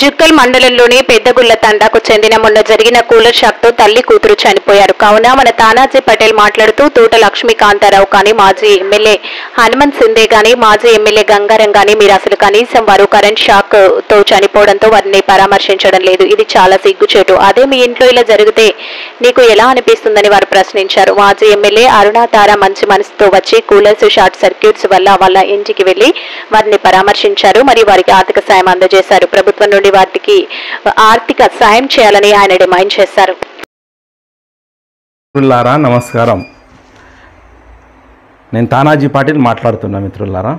జుక్కల్ మండలంలోని పెద్దగుళ్ల తండాకు చెందిన మొన్న జరిగిన కూలర్ షాక్ తో తల్లి కూతురు చనిపోయారు. కావున మన తానాజీ పటేల్ మాట్లాడుతూ తోట లక్ష్మీకాంతారావు కానీ, మాజీ ఎమ్మెల్యే హనుమంత్ సిందే గానీ, మాజీ ఎమ్మెల్యే గంగారం గానీ మీరు అసలు కనీసం వారు కరెంట్ షాక్ తో చనిపోవడంతో వారిని పరామర్శించడం లేదు. ఇది చాలా సిగ్గుచేటు. అదే మీ ఇంట్లో ఇలా జరిగితే నీకు ఎలా అనిపిస్తుందని వారు ప్రశ్నించారు. మాజీ ఎమ్మెల్యే అరుణా తార మంచి మనసుతో వచ్చి కూలర్స్ షార్ట్ సర్క్యూట్స్ వల్ల వాళ్ళ ఇంటికి వెళ్లి వారిని పరామర్శించారు. మరియు వారికి ఆర్థిక సాయం అందజేశారు. ప్రభుత్వం నుండి వారికి ఆర్థిక సాయం చేయాలని ఆయన డిమాండ్ చేశారు. మిత్రులారా నమస్కారం. నేను తానాజీ పాటిల్ మాట్లాడుతున్నా. మిత్రులారా,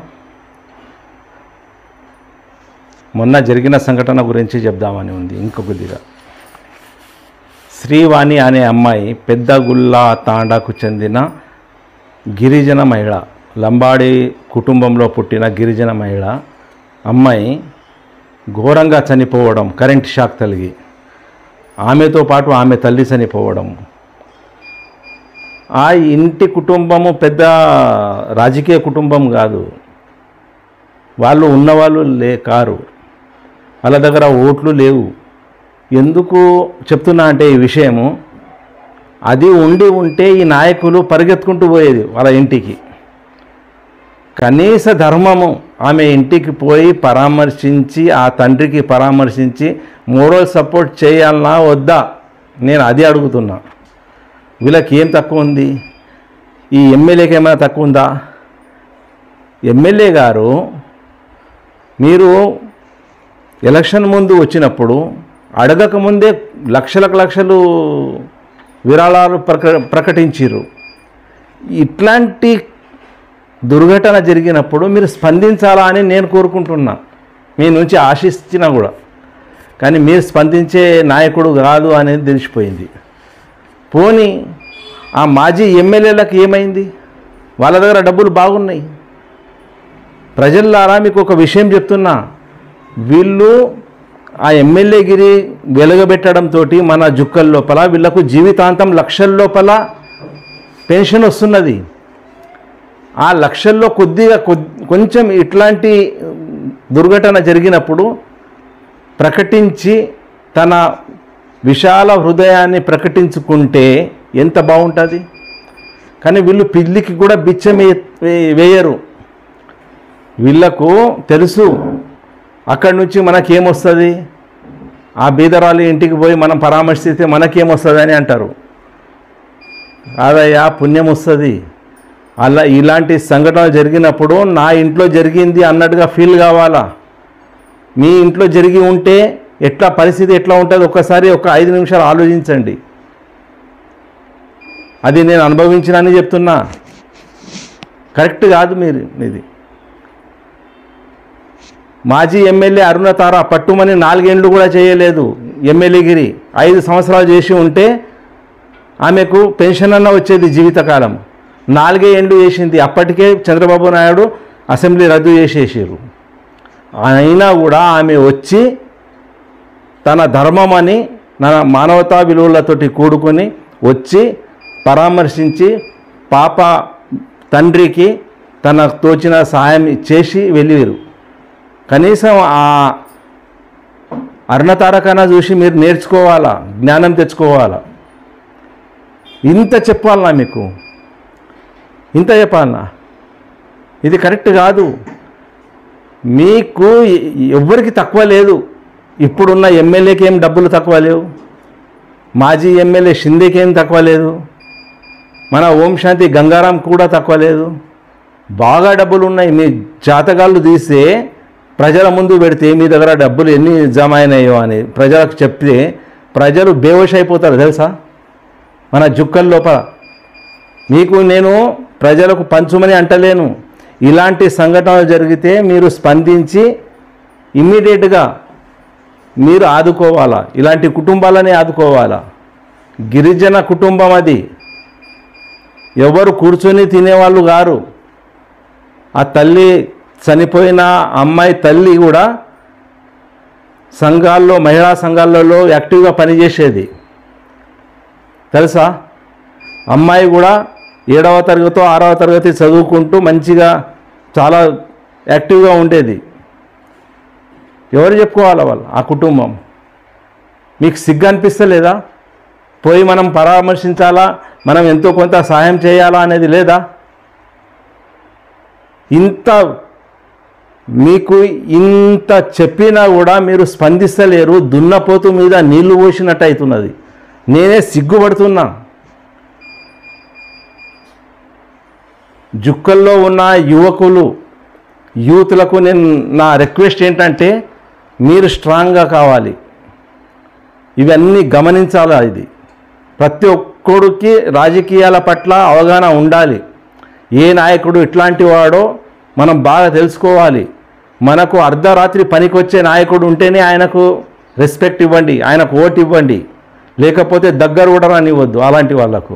మొన్న జరిగిన సంఘటన గురించి చెప్దామని ఉంది. ఇంకొద్దిగా శ్రీవాణి అనే అమ్మాయి పెద్దగుళ్ళ తాండాకు చెందిన గిరిజన మహిళ, లంబాడి కుటుంబంలో పుట్టిన గిరిజన మహిళ అమ్మాయి ఘోరంగా చనిపోవడం, కరెంట్ షాక్ తగిలి ఆమెతో పాటు ఆమె తల్లి చనిపోవడం. ఆ ఇంటి కుటుంబము పెద్ద రాజకీయ కుటుంబం కాదు, వాళ్ళు ఉన్నవాళ్ళు కారు, వాళ్ళ దగ్గర ఓట్లు లేవు. ఎందుకు చెప్తున్నా అంటే ఈ విషయము, అది ఉంటే ఈ నాయకులు పరిగెత్తుకుంటూ పోయేది వాళ్ళ ఇంటికి. కనీస ధర్మము ఆమె ఇంటికి పోయి పరామర్శించి, ఆ తండ్రికి పరామర్శించి మోరల్ సపోర్ట్ చేయాలన్నా వద్దా, నేను అది అడుగుతున్నా. వీళ్ళకి ఏం తక్కువ ఉంది? ఈ ఎమ్మెల్యేకి ఏమైనా తక్కువ ఉందా? ఎమ్మెల్యే గారు, మీరు ఎలక్షన్ ముందు వచ్చినప్పుడు అడగకముందే లక్షలు విరాళాలు ప్రకటించారు. ఇట్లాంటి దుర్ఘటన జరిగినప్పుడు మీరు స్పందించాలా అని నేను కోరుకుంటున్నా, మీ నుంచి ఆశిస్తున్నా కూడా. కానీ మీరు స్పందించే నాయకుడు కాదు అనేది తెలిసిపోయింది. పోనీ ఆ మాజీ ఎమ్మెల్యేలకు ఏమైంది? వాళ్ళ దగ్గర డబ్బులు బాగున్నాయి. ప్రజల్లారా మీకు ఒక విషయం చెప్తున్నా, వీళ్ళు ఆ ఎమ్మెల్యేగిరి వెలగబెట్టడంతో మన జుక్కల లోపల వీళ్లకు జీవితాంతం లక్షల లోపల పెన్షన్ వస్తున్నది. ఆ లక్షల్లో కొంచెం ఇట్లాంటి దుర్ఘటన జరిగినప్పుడు ప్రకటించి తన విశాల హృదయాన్ని ప్రకటించుకుంటే ఎంత బాగుంటుంది. కానీ వీళ్ళు పిల్లికి కూడా బిచ్చం వేయరు. వీళ్ళకు తెలుసు అక్కడి నుంచి మనకేమొస్తుంది, ఆ బీదరాలు ఇంటికి పోయి మనం పరామర్శిస్తే మనకేమొస్తుంది అని అంటారు. అదయ్యా పుణ్యం వస్తుంది. అలా ఇలాంటి సంఘటన జరిగినప్పుడు నా ఇంట్లో జరిగింది అన్నట్టుగా ఫీల్ కావాలా. మీ ఇంట్లో జరిగి ఉంటే ఎట్లా పరిస్థితి ఎట్లా ఉంటుంది ఒక్కసారి ఒక 5 నిమిషాలు ఆలోచించండి. అది నేను అనుభవించినని చెప్తున్నా, కరెక్ట్ కాదు మీది. మాజీ ఎమ్మెల్యే అరుణ తార పట్టుమని 4 ఏళ్ళు కూడా చేయలేదు ఎమ్మెల్యేగిరి. 5 సంవత్సరాలు చేసి ఉంటే ఆమెకు పెన్షన్ అన్న వచ్చేది జీవితకాలం. 4 ఏళ్ళు చేసింది. అప్పటికే చంద్రబాబు నాయుడు అసెంబ్లీ రద్దు చేసేసారు. అయినా కూడా ఆమె వచ్చి తన ధర్మమని మానవతా విలువలతోటి కూడుకొని వచ్చి పరామర్శించి పాప తండ్రికి తన తోచిన సహాయం చేసి వెళ్ళారు. కనీసం ఆ అరుణతారకైనా చూసి మీరు నేర్చుకోవాలా, జ్ఞానం తెచ్చుకోవాలా. ఇంత చెప్పాలన్నా మీకు, ఇంత చెప్పాలన్నా? ఇది కరెక్ట్ కాదు. మీకు ఎవ్వరికి తక్కువ లేదు. ఇప్పుడున్న ఎమ్మెల్యేకి ఏం డబ్బులు తక్కువ లేవు, మాజీ ఎమ్మెల్యే షిందేకి ఏం తక్కువ లేదు, మన ఓం శాంతి గంగారాం కూడా తక్కువ లేదు. బాగా డబ్బులు ఉన్నాయి. మీ జాతకాలు తీస్తే ప్రజల ముందు పెడితే మీ దగ్గర డబ్బులు ఎన్ని జమ అయినాయో అని ప్రజలకు చెప్తే ప్రజలు బేవష్ అయిపోతారు తెలుసా. మన జుక్కల లోపల మీకు నేను ప్రజలకు పంచుమని అంటలేను. ఇలాంటి సంఘటనలు జరిగితే మీరు స్పందించి ఇమ్మీడియట్గా మీరు ఆదుకోవాలా. ఇలాంటి కుటుంబాలని ఆదుకోవాలా. గిరిజన కుటుంబం అది, ఎవరు కూర్చొని తినేవాళ్ళు గారు. ఆ తల్లి చనిపోయిన అమ్మాయి తల్లి కూడా సంఘాల్లో, మహిళా సంఘాలలో యాక్టివ్గా పనిచేసేది తెలుసా. అమ్మాయి కూడా 7వ తరగతి 6వ తరగతి చదువుకుంటూ మంచిగా చాలా యాక్టివ్గా ఉండేది. ఎవరు చెప్పుకోవాలా వాళ్ళు ఆ కుటుంబం? మీకు సిగ్గు అనిపిస్తలేదా? పోయి మనం పరామర్శించాలా, మనం ఎంతో కొంత సహాయం చేయాలా అనేది లేదా? మీకు ఇంత చెప్పినా కూడా మీరు స్పందిస్తలేరు. దున్నపోతు మీద నీళ్లు పోసినట్టు అవుతున్నది. నేనే సిగ్గుపడుతున్నా. జుక్కల్లో ఉన్న యూత్లకు నా రిక్వెస్ట్ ఏంటంటే మీరు స్ట్రాంగ్గా కావాలి. ఇవన్నీ గమనించాలా. ఇది ప్రతి ఒక్కడికి రాజకీయాల పట్ల అవగాహన ఉండాలి. ఏ నాయకుడు ఇట్లాంటి వాడో మనం బాగా తెలుసుకోవాలి. మనకు అర్ధరాత్రి పనికొచ్చే నాయకుడు ఉంటేనే ఆయనకు రెస్పెక్ట్ ఇవ్వండి, ఆయనకు ఓటు ఇవ్వండి. లేకపోతే దగ్గర కూడా రానివ్వద్దు అలాంటి వాళ్ళకు.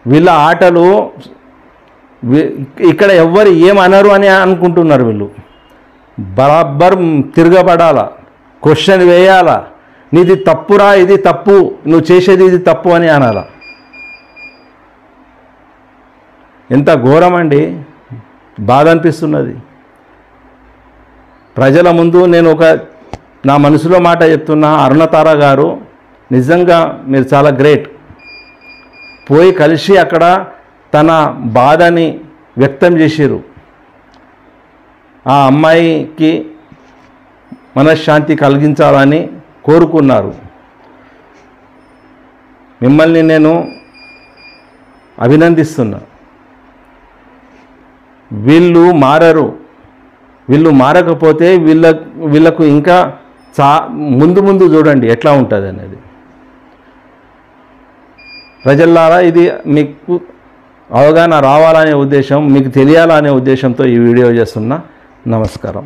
వీళ్ళ ఆటలు ఇక్కడ ఎవ్వరు ఏమనరు అని అనుకుంటున్నారు. వీళ్ళు బరాబర్ తిరగబడాలా, క్వశ్చన్ వేయాలా. నీది తప్పురా, ఇది తప్పు, నువ్వు చేసేది ఇది తప్పు అని అనాలా. ఎంత ఘోరం అండి, బాధ అనిపిస్తున్నది. ప్రజల ముందు నేను నా మనసులో మాట చెప్తున్నా. అరుణతార గారు నిజంగా మీరు చాలా గ్రేట్. పోయి కలిసి అక్కడ తన బాధని వ్యక్తం చేసిరు. ఆ అమ్మాయికి మనశ్శాంతి కలిగించాలని కోరుకున్నారు. మిమ్మల్ని నేను అభినందిస్తున్నా. వీళ్ళు మారరు. వీళ్ళు మారకపోతే వీళ్ళకు ఇంకా ముందు చూడండి ఎట్లా ఉంటుంది అనేది. ప్రజల్లారా, ఇది మీకు అవగాహన రావాలనే ఉద్దేశం, మీకు తెలియాలనే ఉద్దేశంతో ఈ వీడియో చేస్తున్నా. నమస్కారం.